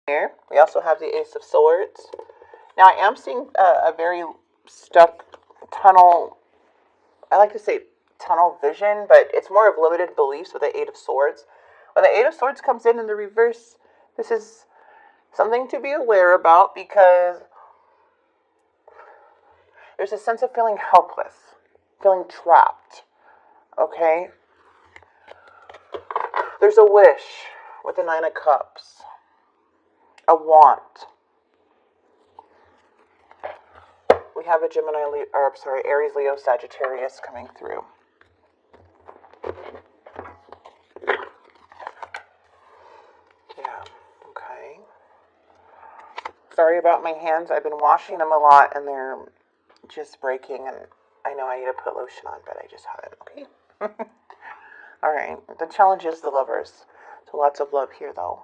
Here, we also have the Ace of Swords. Now, I am seeing a very stuck tunnel, I like to say tunnel vision, but it's more of limited beliefs with the Eight of Swords. When the Eight of Swords comes in the reverse, this is something to be aware about because there's a sense of feeling helpless, feeling trapped, okay? There's a wish with the Nine of Cups, a want. We have a Aries, Leo, Sagittarius coming through. Yeah, okay. Sorry about my hands. I've been washing them a lot and they're just breaking, and I know I need to put lotion on, but I just haven't, okay? Alright, the challenge is the lovers. So lots of love here, though.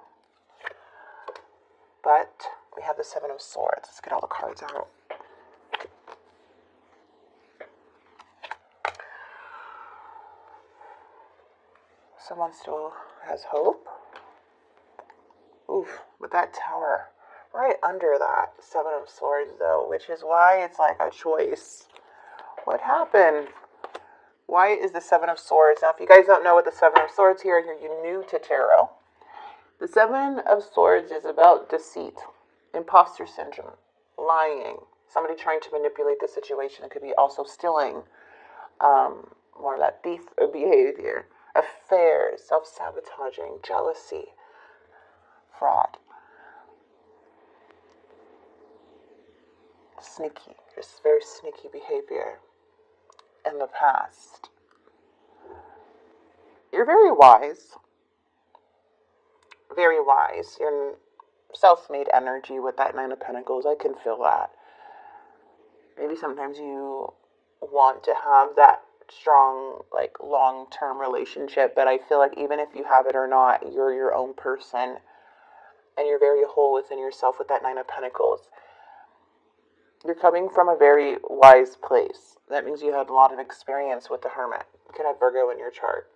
But we have the Seven of Swords. Let's get all the cards out. Someone still has hope. Oof, with that Tower right under that Seven of Swords, though, which is why it's like a choice. What happened? Why is the Seven of Swords? Now, if you guys don't know what the Seven of Swords here, you're new to tarot. The Seven of Swords is about deceit, imposter syndrome, lying, somebody trying to manipulate the situation. It could be also stealing, more of that thief behavior, affairs, self-sabotaging, jealousy, fraud. Sneaky, just very sneaky behavior in the past. You're very wise. Very wise. You're self-made energy with that Nine of Pentacles. I can feel that. Maybe sometimes you want to have that strong, like, long-term relationship, but I feel like even if you have it or not, you're your own person, and you're very whole within yourself with that Nine of Pentacles. You're coming from a very wise place. That means you had a lot of experience with the Hermit. You could have Virgo in your chart.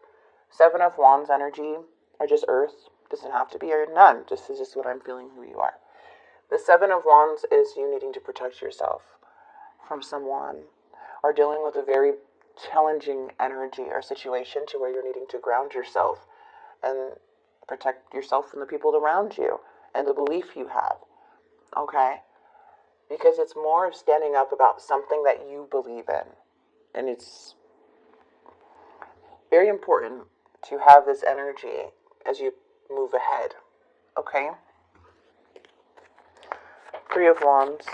Seven of Wands energy, or just Earth, doesn't have to be, or none. This is just what I'm feeling who you are. The Seven of Wands is you needing to protect yourself from someone, or dealing with a very challenging energy or situation to where you're needing to ground yourself and protect yourself from the people around you and the belief you have. Okay? Because it's more of standing up about something that you believe in. And it's very important to have this energy as you move ahead. Okay? Three of Wands.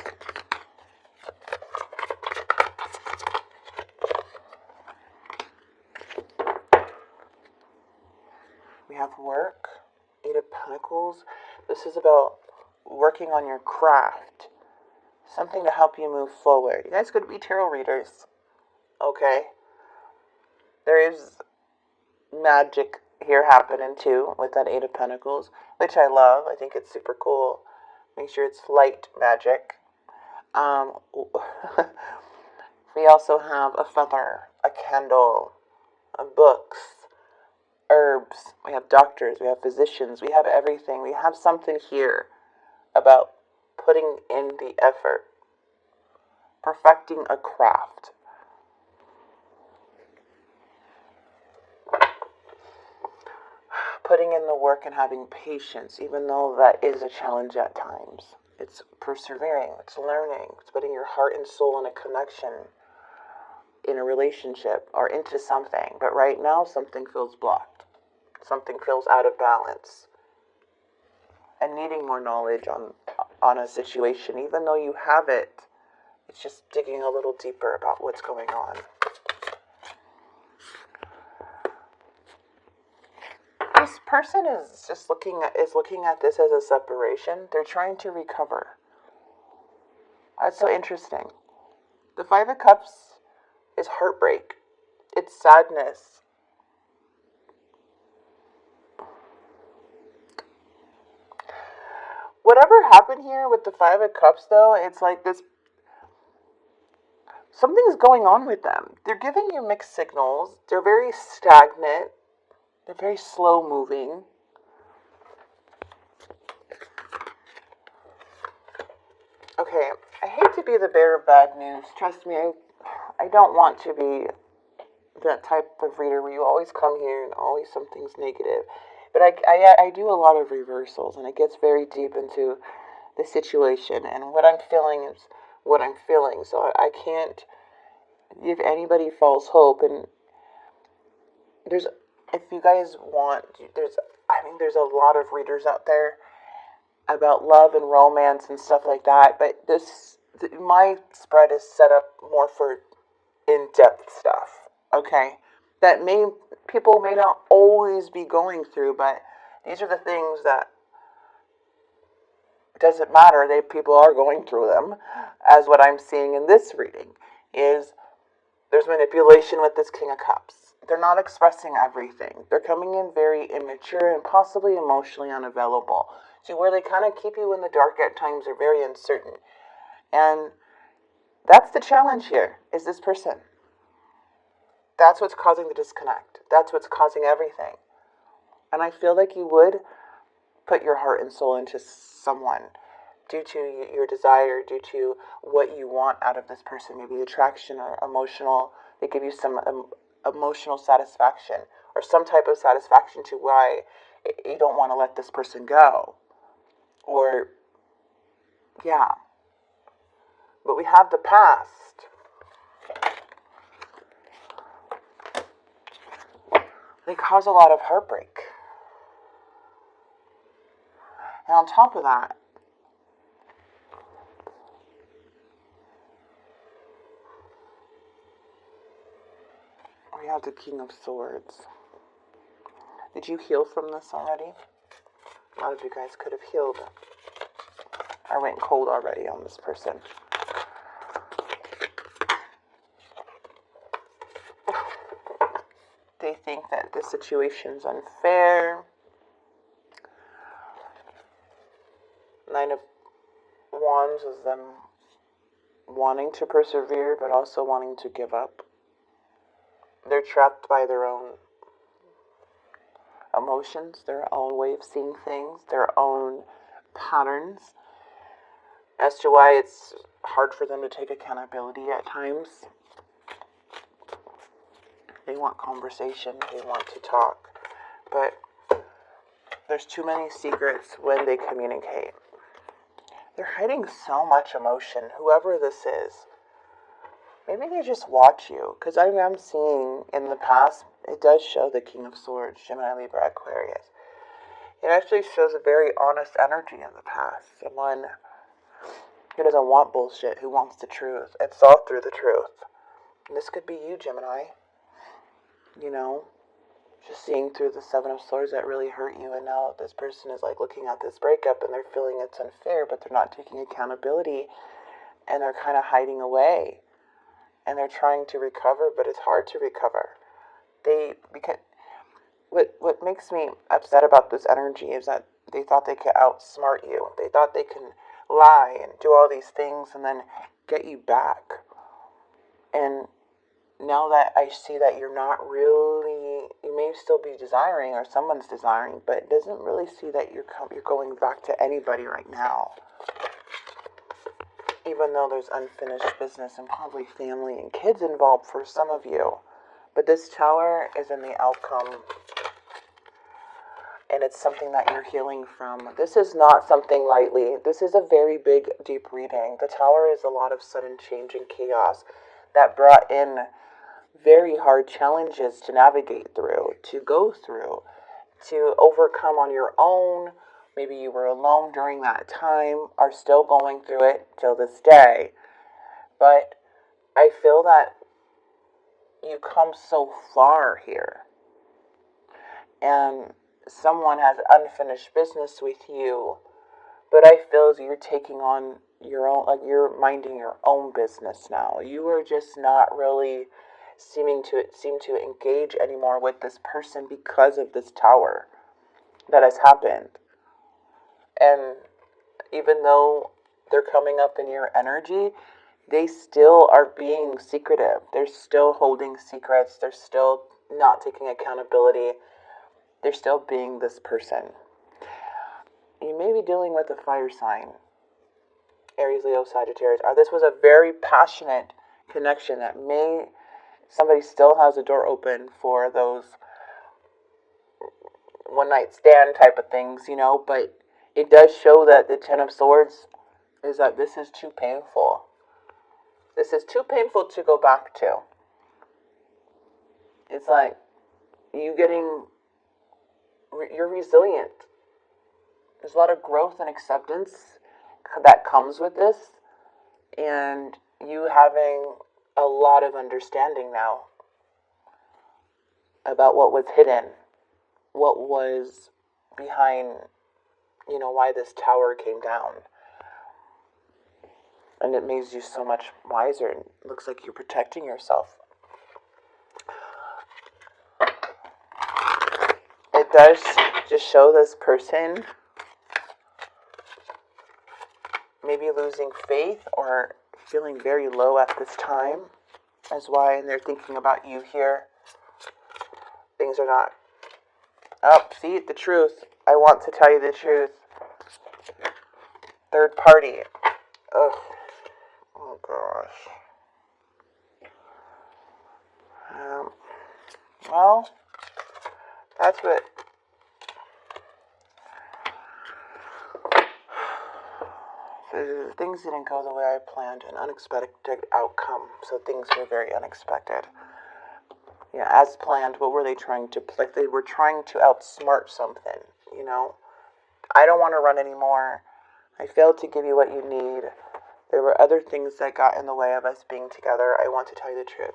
We have work. Eight of Pentacles. This is about working on your craft. Something to help you move forward. You guys could be tarot readers. Okay? There is magic here happening too with that Eight of Pentacles, which I love. I think it's super cool. Make sure it's light magic. We also have a feather, a candle, books, herbs. We have doctors, we have physicians, we have everything. We have something here about putting in the effort, perfecting a craft. Putting in the work and having patience, even though that is a challenge at times. It's persevering, it's learning, it's putting your heart and soul in a connection, in a relationship, or into something. But right now, something feels blocked. Something feels out of balance. And needing more knowledge on a situation, even though you have it, it's just digging a little deeper about what's going on. This person is just looking at this as a separation. They're trying to recover. That's so interesting. The Five of Cups is heartbreak. It's sadness. Whatever happened here with the Five of Cups, though, it's like this. Something's going on with them. They're giving you mixed signals. They're very stagnant. They're very slow moving. Okay, I hate to be the bearer of bad news. Trust me, I don't want to be that type of reader where you always come here and always something's negative. But I do a lot of reversals, and it gets very deep into the situation, and what I'm feeling is what I'm feeling. So I can't give anybody false hope. And there's, if you guys want, there's a lot of readers out there about love and romance and stuff like that. But my spread is set up more for in-depth stuff. Okay, that people may not always be going through, but these are the things that doesn't matter. People are going through them, as what I'm seeing in this reading is there's manipulation with this King of Cups. They're not expressing everything. They're coming in very immature and possibly emotionally unavailable. See, where they kind of keep you in the dark at times are very uncertain. And that's the challenge here, is this person. That's what's causing the disconnect. That's what's causing everything. And I feel like you would put your heart and soul into someone due to your desire, due to what you want out of this person, maybe attraction or emotional. They give you some emotional satisfaction or some type of satisfaction to why you don't want to let this person go. Or, yeah. But we have the past. They cause a lot of heartbreak. And on top of that, we have the King of Swords. Did you heal from this already? A lot of you guys could have healed. I went cold already on this person. They think that this situation's unfair. Nine of Wands is them wanting to persevere, but also wanting to give up. They're trapped by their own emotions, their own way of seeing things, their own patterns, as to why it's hard for them to take accountability at times. They want conversation, they want to talk, but there's too many secrets when they communicate. They're hiding so much emotion, whoever this is. Maybe they just watch you, because I am seeing in the past, it does show the King of Swords, Gemini, Libra, Aquarius. It actually shows a very honest energy in the past. Someone who doesn't want bullshit, who wants the truth, and saw through the truth. And this could be you, Gemini. You know, just seeing through the Seven of Swords that really hurt you, and now this person is like looking at this breakup and they're feeling it's unfair, but they're not taking accountability, and they're kind of hiding away, and they're trying to recover, but it's hard to recover. Because what makes me upset about this energy is that they thought they could outsmart you. They thought they can lie and do all these things and then get you back. And now that I see that you're not really, you may still be desiring, or someone's desiring, but it doesn't really see that you're going back to anybody right now. Even though there's unfinished business and probably family and kids involved for some of you. But this Tower is in the outcome, and it's something that you're healing from. This is not something lightly. This is a very big, deep reading. The Tower is a lot of sudden change and chaos that brought in very hard challenges to navigate through, to go through, to overcome on your own. Maybe you were alone during that time, are still going through it till this day. But I feel that you come so far here. And someone has unfinished business with you. But I feel as you're taking on your own, like you're minding your own business now. You are just not really seem to engage anymore with this person because of this Tower that has happened. And even though they're coming up in your energy, they still are being secretive. They're still holding secrets. They're still not taking accountability. They're still being this person. You may be dealing with a fire sign. Aries, Leo, Sagittarius. This was a very passionate connection that somebody still has a door open for those one night stand type of things, but it does show that the Ten of Swords is that this is too painful. This is too painful to go back to. It's like you're resilient. There's a lot of growth and acceptance that comes with this, and you having a lot of understanding now about what was hidden, what was behind, why this tower came down. And it makes you so much wiser. It looks like you're protecting yourself. It does just show this person maybe losing faith or feeling very low at this time. That's why, and they're thinking about you here. Things are not. Oh, see, the truth. I want to tell you the truth. Third party. Ugh. Oh, gosh. Well, that's what... Things didn't go the way I planned. An unexpected outcome. So things were very unexpected. Yeah, as planned, what were they trying to... Like, they were trying to outsmart something, I don't want to run anymore. I failed to give you what you need. There were other things that got in the way of us being together. I want to tell you the truth.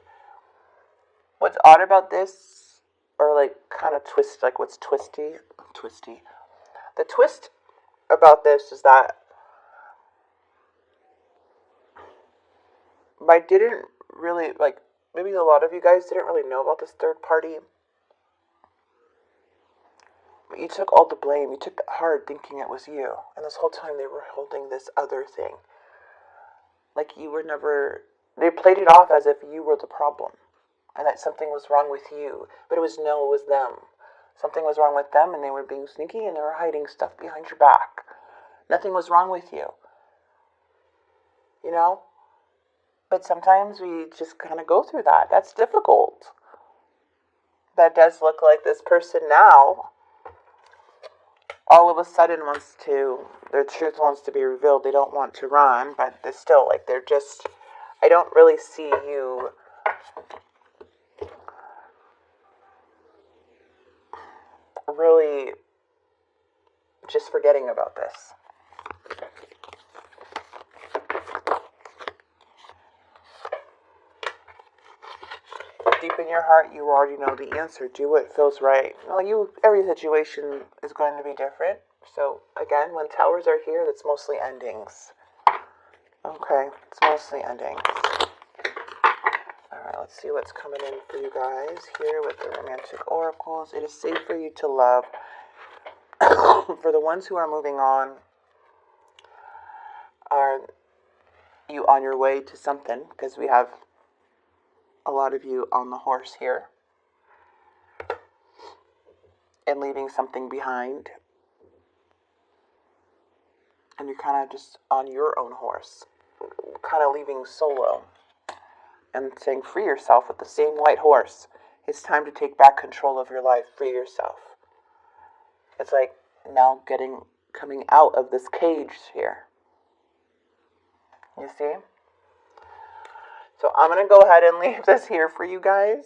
What's odd about this, or like kind of twist, like what's twisty? The twist about this is that I didn't really, like, maybe a lot of you guys didn't really know about this third party. But you took all the blame. You took it hard thinking it was you. And this whole time they were holding this other thing. Like you were never... They played it off as if you were the problem. And that something was wrong with you. But it was them. Something was wrong with them and they were being sneaky and they were hiding stuff behind your back. Nothing was wrong with you. But sometimes we just kind of go through that. That's difficult. That does look like this person now all of a sudden their truth wants to be revealed. They don't want to run, but they're still like, I don't really see you really just forgetting about this. Deep in your heart, you already know the answer. Do what feels right. Well, every situation is going to be different. So, again, when towers are here, that's mostly endings. Okay, it's mostly endings. Alright, let's see what's coming in for you guys here with the romantic oracles. It is safe for you to love. For the ones who are moving on, are you on your way to something? Because we have a lot of you on the horse here and leaving something behind, and you're kind of just on your own horse, kind of leaving solo and saying free yourself with the same white horse. It's time to take back control of your life. Free yourself. It's like now coming out of this cage here. You see? So I'm going to go ahead and leave this here for you guys.